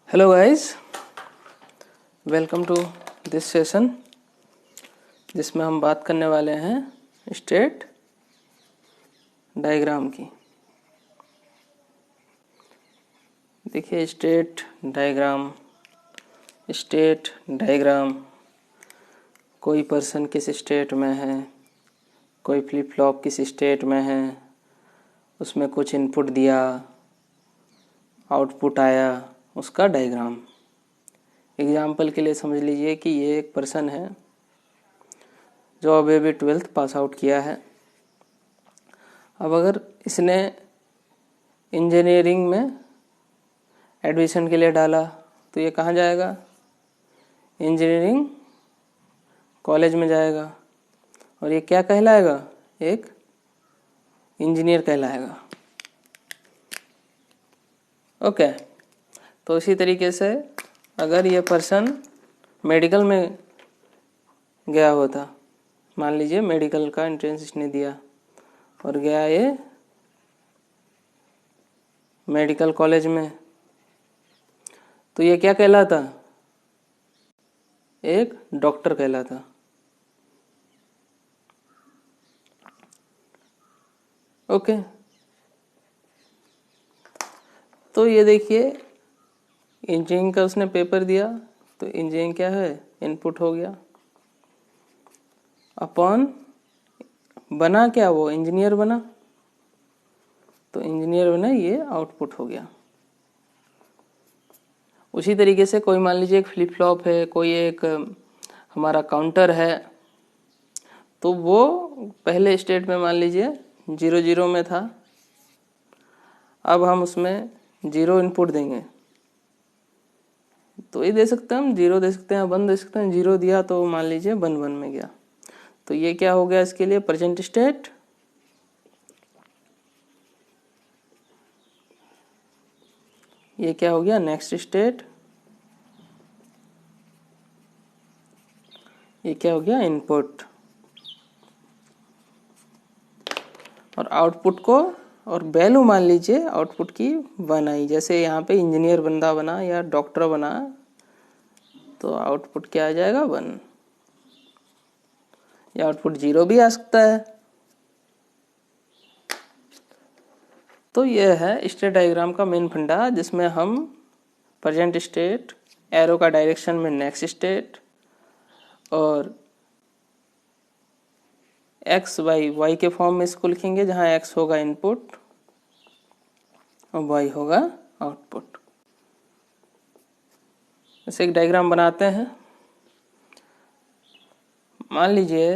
Hello guys, welcome to this session जिसमें हम बात करने वाले हैं स्टेट डायग्राम की। देखिए स्टेट डायग्राम कोई पर्सन किस स्टेट में है, कोई फ्लिप फ्लॉप किस स्टेट में है, उसमें कुछ इनपुट दिया, आउटपुट आया, उसका डायग्राम। एग्जाम्पल के लिए समझ लीजिए कि ये एक पर्सन है जो अभी 12th पास आउट किया है। अब अगर इसने इंजीनियरिंग में एडमिशन के लिए डाला तो ये कहाँ जाएगा? इंजीनियरिंग कॉलेज में जाएगा और ये क्या कहलाएगा? एक इंजीनियर कहलाएगा। ओके, तो इसी तरीके से अगर ये पर्सन मेडिकल में गया होता, मान लीजिए मेडिकल का एंट्रेंस इसने दिया और गया ये मेडिकल कॉलेज में, तो ये क्या कहलाता? एक डॉक्टर कहलाता। ओके, तो ये देखिए इंजीनियरिंग का उसने पेपर दिया तो इंजीनियरिंग क्या है? इनपुट हो गया। अपॉन बना क्या? वो इंजीनियर बना, तो इंजीनियर बना, ये आउटपुट हो गया। उसी तरीके से कोई मान लीजिए एक फ्लिप फ्लॉप है, कोई एक हमारा काउंटर है, तो वो पहले स्टेट में मान लीजिए 0 में था। अब हम उसमें 0 इनपुट देंगे तो ये दे सकते हैं, हम 0 दे सकते हैं, 1 दे सकते हैं। 0 दिया तो मान लीजिए 1 में गया, तो ये क्या हो गया? इसके लिए प्रेजेंट स्टेट। ये क्या हो गया? Next state. ये क्या हो गया? इनपुट। और आउटपुट को और वैल्यू मान लीजिए आउटपुट की 1 आई। जैसे यहाँ पे इंजीनियर बंदा बना या डॉक्टर बना तो आउटपुट क्या आ जाएगा? 1। या आउटपुट 0 भी आ सकता है। तो यह है स्टेट डायग्राम का मेन फंडा, जिसमें हम प्रेजेंट स्टेट, एरो का डायरेक्शन में नेक्स्ट स्टेट, और एक्स वाई के फॉर्म में इसको लिखेंगे, जहां एक्स होगा इनपुट और वाई होगा आउटपुट। ऐसे एक डायग्राम बनाते हैं। मान लीजिए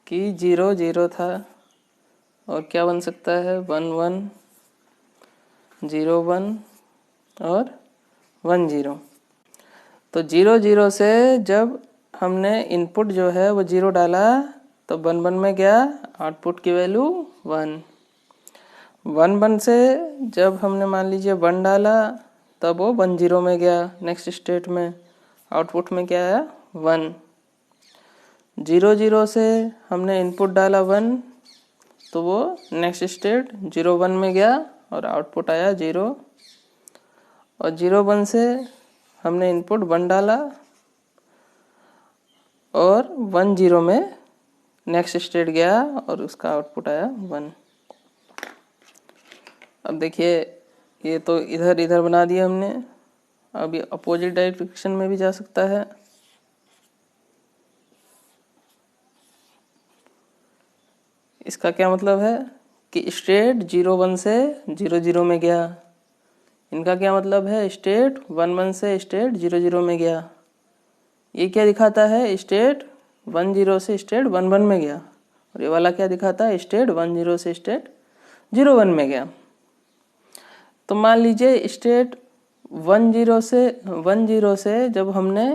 कि 0 था और क्या बन सकता है? 1 1, 0 1 और 1 0। तो 0 0 से जब हमने इनपुट जो है वो 0 डाला तो 1 1 में गया, आउटपुट की वैल्यू 1। 1 1 से जब हमने मान लीजिए 1 डाला तब वो 1 0 में गया नेक्स्ट स्टेट में, आउटपुट में क्या आया? 1। 0 0 से हमने इनपुट डाला 1 तो वो नेक्स्ट स्टेट 0 1 में गया और आउटपुट आया 0। और 0 1 से हमने इनपुट 1 डाला और 1 0 में नेक्स्ट स्टेट गया और उसका आउटपुट आया 1। अब देखिए ये तो इधर इधर बना दिया हमने। अब ये अपोजिट डायरेक्शन में भी जा सकता है। इसका क्या मतलब है कि स्टेट 0 1 से 0 0 में गया। इनका क्या मतलब है? स्टेट 1 1 से स्टेट 0 0 में गया। ये क्या दिखाता है? स्टेट 1 0 से स्टेट 1 1 में गया। और ये वाला क्या दिखाता है? स्टेट 1 0 से स्टेट 0 1 में गया। तो मान लीजिए स्टेट 1 0 से जब हमने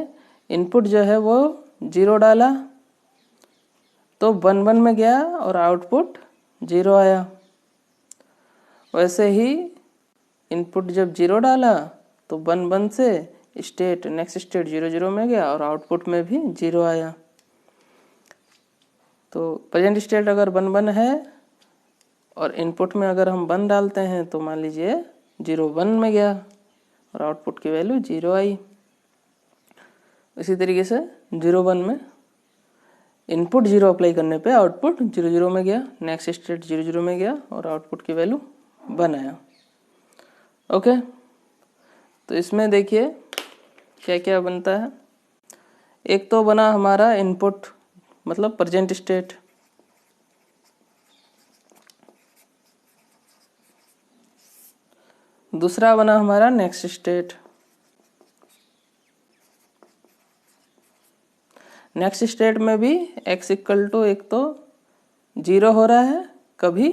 इनपुट जो है वो 0 डाला तो 1 1 में गया और आउटपुट 0 आया। वैसे ही इनपुट जब 0 डाला तो 1 1 से स्टेट नेक्स्ट स्टेट 0 0 में गया और आउटपुट में भी 0 आया। तो प्रेजेंट स्टेट अगर 1 1 है और इनपुट में अगर हम 1 डालते हैं तो मान लीजिए 0 1 में गया और आउटपुट की वैल्यू 0 आई। इसी तरीके से 0 1 में इनपुट 0 अप्लाई करने पे आउटपुट 0 0 में गया, नेक्स्ट स्टेट 0 0 में गया और आउटपुट की वैल्यू 1 आया। ओके, तो इसमें देखिए क्या क्या बनता है। एक तो बना हमारा इनपुट मतलब प्रेजेंट स्टेट, दूसरा बना हमारा नेक्स्ट स्टेट। नेक्स्ट स्टेट में भी x इक्वल टू एक तो 0 हो रहा है, कभी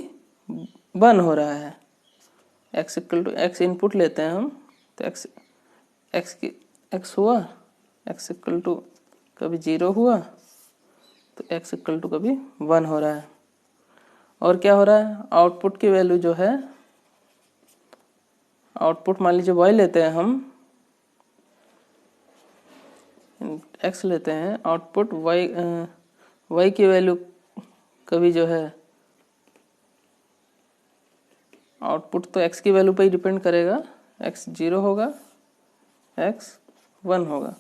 1 हो रहा है। x equal to x input लेते हैं हम, तो x हुआ, x इक्वल टू कभी 0 हुआ तो x इक्वल टू कभी 1 हो रहा है। और क्या हो रहा है, आउटपुट की वैल्यू जो है, आउटपुट मान लीजिए y लेते हैं हम, x लेते हैं, आउटपुट y की वैल्यू कभी जो है, आउटपुट तो x की वैल्यू पर ही डिपेंड करेगा, x 0 होगा, x 1 होगा।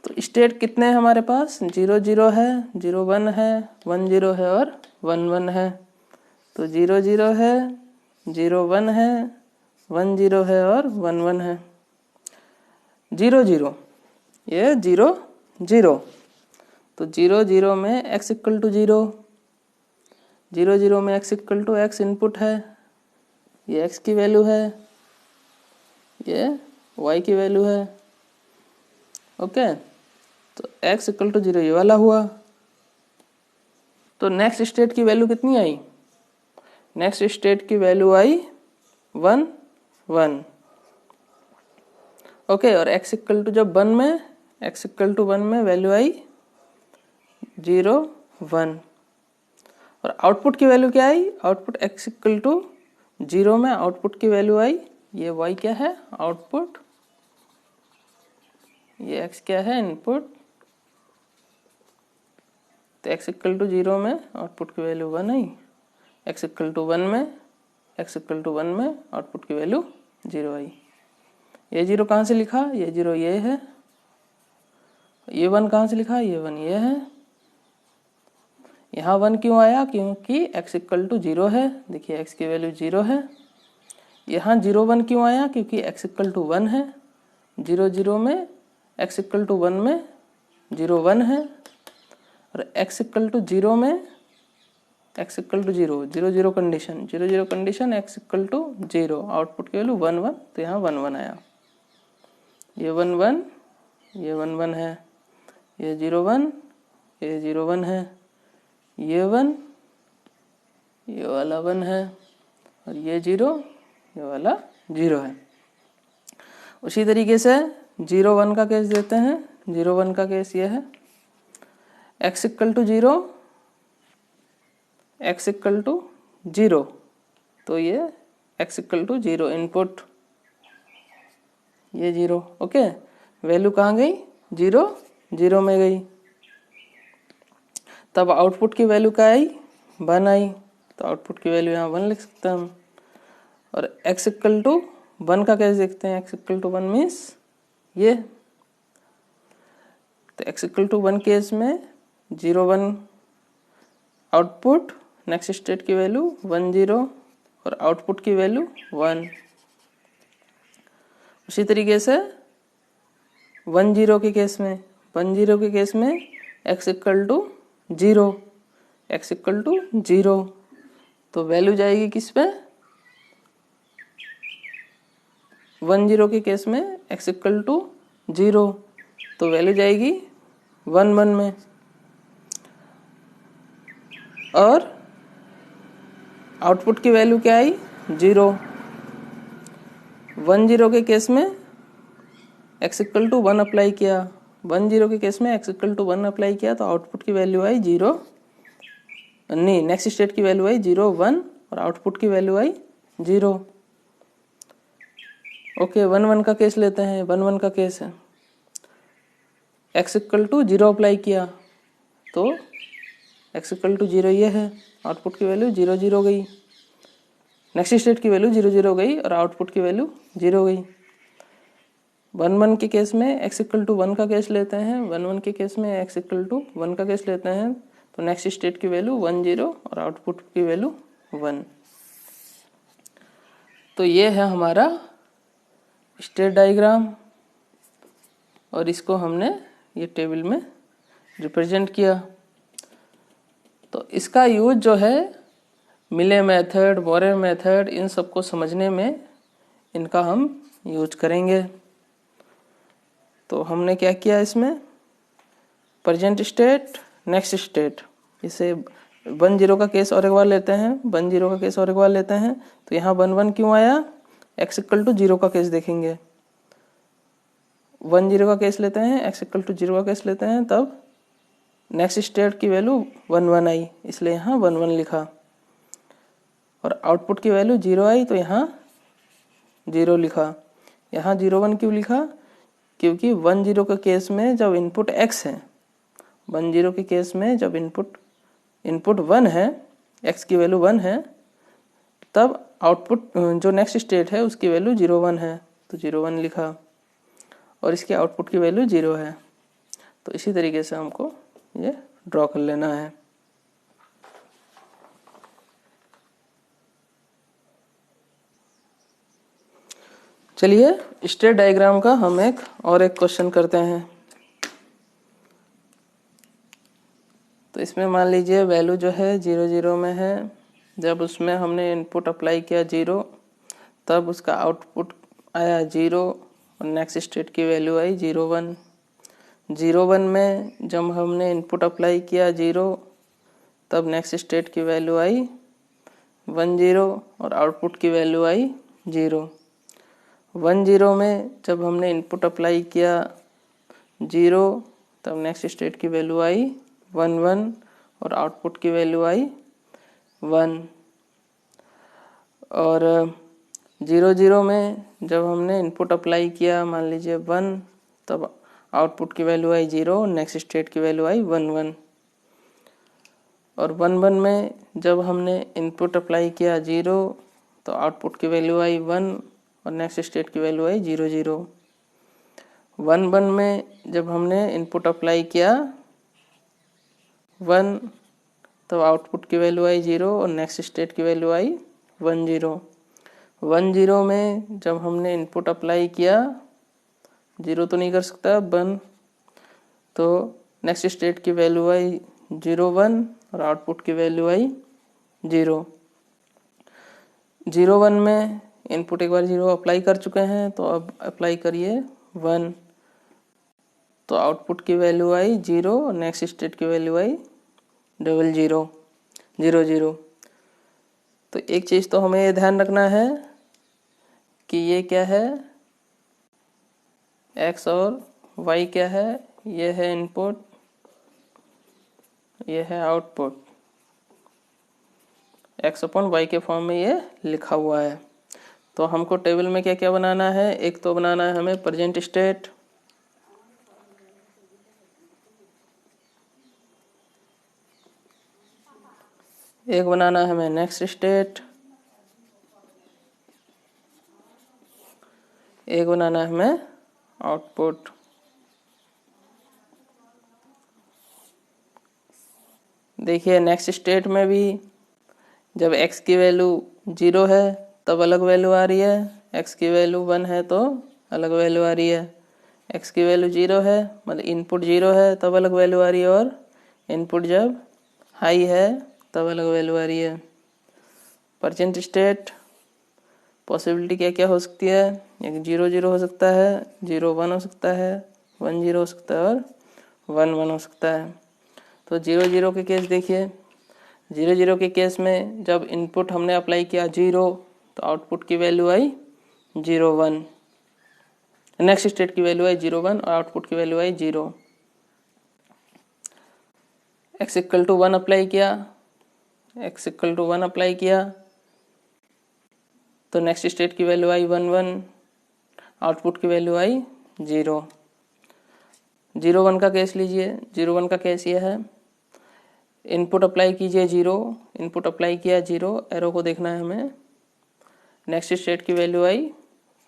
तो स्टेट कितने हैं हमारे पास, 0 0 है, 0 1 है, 1 0 है और 1 1 है। तो 0 0 है, 0 1 है, 1 0 है और 1 1 है। 0 0 ये 0 0, तो 0 0 में x इक्वल टू 0, 0 0 में x equal to x input है, ये x की वैल्यू है, ये y की वैल्यू है। ओके, तो x इक्वल टू 0 ये वाला हुआ। तो नेक्स्ट स्टेट की वैल्यू कितनी आई, नेक्स्ट स्टेट की वैल्यू आई 1 1। ओके, और x इक्वल टू जब 1 में, x इक्वल टू 1 में वैल्यू आई 0 1। और आउटपुट की वैल्यू क्या आई, आउटपुट x इक्वल टू 0 में आउटपुट की वैल्यू आई, ये y क्या है आउटपुट, ये x क्या है इनपुट। तो x इक्वल टू 0 में आउटपुट की वैल्यू 1 आई, x इक्वल टू 1 में, x इक्वल टू 1 में आउटपुट की वैल्यू 0 आई। ये 0 कहाँ से लिखा, ये 0 ये है, ये 1 कहाँ से लिखा, ये 1 ये है। यहाँ 1 क्यों आया, क्योंकि x इक्वल टू 0 है, देखिए x की वैल्यू 0 है। यहाँ 0 1 क्यों आया, क्योंकि x इक्वल टू 1 है, 0 0 में x इक्वल टू 1 में 0 1 है, और x इक्वल टू 0 में x equal to 0 0 0 condition, 0 0 condition x equal to 0, output की वैल्यू 1 1, तो यहाँ 1 1 आया। ये 1 1, ये 1 1 है, ये 0 1, ये 0 1 है, ये 1, ये वाला 1 है, और ये 0, ये वाला 0 है। उसी तरीके से 0 1 का केस देते हैं। 0 1 का केस ये है, x equal to 0, x equal to 0, तो ये x इक्वल टू 0 इनपुट, ये 0। ओके, वैल्यू कहाँ गई, 0 0 में गई। तब आउटपुट की वैल्यू क्या आई, 1 आई, तो आउटपुट की वैल्यू यहाँ 1 लिख सकते हैं हम। और x इक्वल टू 1 का कैसे देखते हैं, x इक्वल टू 1 मीन्स ये, तो x इक्वल टू 1 केस में 0 1 आउटपुट, नेक्स्ट स्टेट की वैल्यू 1 0 और आउटपुट की वैल्यू 1। उसी तरीके से 1 0 के केस में, 1 0 के केस में x equal to 0, x equal to 0, तो वैल्यू जाएगी किस पे, 1 0 के केस में x इक्वल टू 0, तो वैल्यू जाएगी 1 1 में। और आउटपुट की वैल्यू क्या आई, 0। 1 0 के केस में x इक्वल टू 1 अप्लाई किया, 1 0 के केस में x इक्वल टू 1 अप्लाई किया, तो आउटपुट की वैल्यू आई 0, नहीं नेक्स्ट स्टेट की वैल्यू आई 0 1 और आउटपुट की वैल्यू आई 0। ओके, 1 1 का केस लेते हैं। 1 1 का केस है, x इक्वल टू 0 अप्लाई किया, तो x इक्वल टू 0 ये है, आउटपुट की वैल्यू 0 0 गई। नेक्स्ट स्टेट की वैल्यू 0 0 गई और आउटपुट की वैल्यू 0 गई। 1 1 के केस में x इक्वल टू 1 का केस लेते हैं, 1 1 के केस में x इक्वल टू 1 का केस लेते हैं, तो नेक्स्ट स्टेट की वैल्यू 1 0 और आउटपुट की वैल्यू 1। तो ये है हमारा स्टेट डायग्राम और इसको हमने ये टेबल में रिप्रेजेंट किया। तो इसका यूज जो है मिले मेथड, बोरे मेथड, इन सबको समझने में इनका हम यूज करेंगे। तो हमने क्या किया इसमें, प्रेजेंट स्टेट, नेक्स्ट स्टेट, इसे 1 0 का केस और एक बार लेते हैं, 1 0 का केस और एक बार लेते हैं। तो यहाँ 1 1 क्यों आया, x इक्वल टू 0 का केस देखेंगे, 1 0 का केस लेते हैं, x इक्वल टू 0 का केस लेते हैं, तब नेक्स्ट स्टेट की वैल्यू 1 1 आई, इसलिए यहाँ 1 1 लिखा। और आउटपुट की वैल्यू 0 आई तो यहाँ 0 लिखा। यहाँ 0 1 क्यों लिखा, क्योंकि 1 0 के केस में जब इनपुट x है, 1 0 के केस में जब इनपुट 1 है, x की वैल्यू 1 है, तब आउटपुट जो नेक्स्ट स्टेट है उसकी वैल्यू 0 1 है, तो 0 1 लिखा और इसके आउटपुट की वैल्यू 0 है। तो इसी तरीके से हमको ये ड्रॉ कर लेना है। चलिए स्टेट डायग्राम का हम एक क्वेश्चन करते हैं। तो इसमें मान लीजिए वैल्यू जो है 0 0 में है, जब उसमें हमने इनपुट अप्लाई किया 0, तब उसका आउटपुट आया 0 और नेक्स्ट स्टेट की वैल्यू आई 0 1। 0 1 में जब हमने इनपुट अप्लाई किया 0, तब नेक्स्ट स्टेट की वैल्यू आई 1 0 और आउटपुट की वैल्यू आई 0। 1 0 में जब हमने इनपुट अप्लाई किया 0, तब नेक्स्ट स्टेट की वैल्यू आई 1 1 और आउटपुट की वैल्यू आई 1। और 0 0 में जब हमने इनपुट अप्लाई किया मान लीजिए 1, तब आउटपुट की वैल्यू आई 0 और नेक्स्ट स्टेट की वैल्यू आई 1 1। और 1 1 में जब हमने इनपुट अप्लाई किया 0, तो आउटपुट की वैल्यू आई 1 और नेक्स्ट स्टेट की वैल्यू आई 0 0। 1 1 में जब हमने इनपुट अप्लाई किया 1, तो आउटपुट की वैल्यू आई 0 और नेक्स्ट स्टेट की वैल्यू आई 1 0। 1 0 में जब हमने इनपुट अप्लाई किया 0 तो नहीं कर सकता 1, तो नेक्स्ट स्टेट की वैल्यू आई 0 1 और आउटपुट की वैल्यू आई 0। 0 1 में इनपुट एक बार 0 अप्लाई कर चुके हैं, तो अब अप्लाई करिए 1, तो आउटपुट की वैल्यू आई 0 और नेक्स्ट स्टेट की वैल्यू आई 0 0 0 0। तो एक चीज़ तो हमें ये ध्यान रखना है कि ये क्या है, x और y क्या है, ये है इनपुट, ये है आउटपुट, x अपॉन y के फॉर्म में ये लिखा हुआ है। तो हमको टेबल में क्या क्या बनाना है, एक तो बनाना है हमें प्रेजेंट स्टेट, एक बनाना है हमें नेक्स्ट स्टेट, एक बनाना है हमें आउटपुट। देखिए नेक्स्ट स्टेट में भी जब x की वैल्यू 0 है तब अलग वैल्यू आ रही है, x की वैल्यू 1 है तो अलग वैल्यू आ रही है, x की वैल्यू 0 है मतलब इनपुट 0 है तब अलग वैल्यू आ रही है, और इनपुट जब हाई है तब अलग वैल्यू आ रही है। प्रेजेंट स्टेट पॉसिबिलिटी क्या क्या हो सकती है, एक 0 0 हो सकता है, 0 1 हो सकता है, 1 0 हो सकता है और 1 1 हो सकता है। तो 0 0 के केस देखिए, 0 0 के केस में जब इनपुट हमने अप्लाई किया 0, तो आउटपुट की वैल्यू आई 0 1, नेक्स्ट स्टेट की वैल्यू आई 0 1 और आउटपुट की वैल्यू आई 0। x इक्वल टू 1 अप्लाई किया, x इक्वल टू 1 अप्लाई किया, तो नेक्स्ट स्टेट की वैल्यू आई 1 1, आउटपुट की वैल्यू आई 0। 0 1 का केस लीजिए, 0 1 का केस ये है, इनपुट अप्लाई कीजिए 0, इनपुट अप्लाई किया 0, एरो को देखना है हमें, नेक्स्ट स्टेट की वैल्यू आई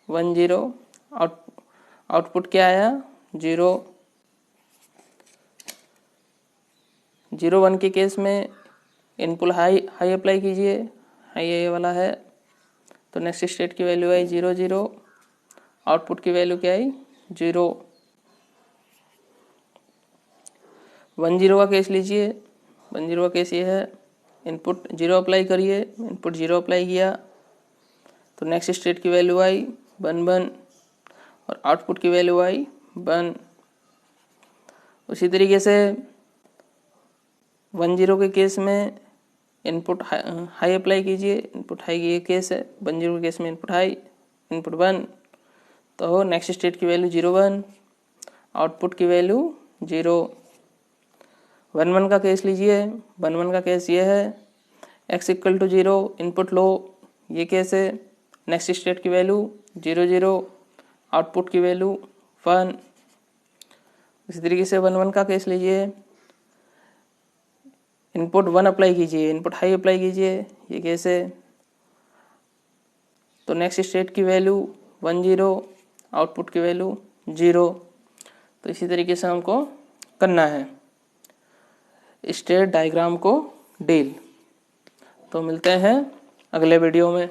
1 0। आउटपुट क्या आया 0 0 1 के केस में इनपुट हाई अप्लाई कीजिए, हाई ये वाला है। तो नेक्स्ट स्टेट की वैल्यू आई 0 0। आउटपुट की वैल्यू क्या आई 0। 1 0 का केस लीजिए। 1 0 का केस ये है, इनपुट 0 अप्लाई करिए, इनपुट 0 अप्लाई किया तो नेक्स्ट स्टेट की वैल्यू आई 1 1 और आउटपुट की वैल्यू आई 1। उसी तरीके से 1 0 के केस में इनपुट हाई अप्लाई कीजिए, इनपुट हाई की ये केस है। 1 0 के केस में इनपुट हाई, इनपुट 1, तो नेक्स्ट स्टेट की वैल्यू 0 1, आउटपुट की वैल्यू 0। 1 1 का केस लीजिए। 1 1 का केस ये है, x = 0, इनपुट लो, ये केस है। नेक्स्ट स्टेट की वैल्यू 0 0, आउटपुट की वैल्यू 1। इसी तरीके से 1 1 का केस लीजिए, इनपुट 1 अप्लाई कीजिए, इनपुट हाई अप्लाई कीजिए, ये केस है। तो नेक्स्ट स्टेट की वैल्यू 1 0, आउटपुट की वैल्यू 0। तो इसी तरीके से हमको करना है स्टेट डायग्राम को डील। तो मिलते हैं अगले वीडियो में।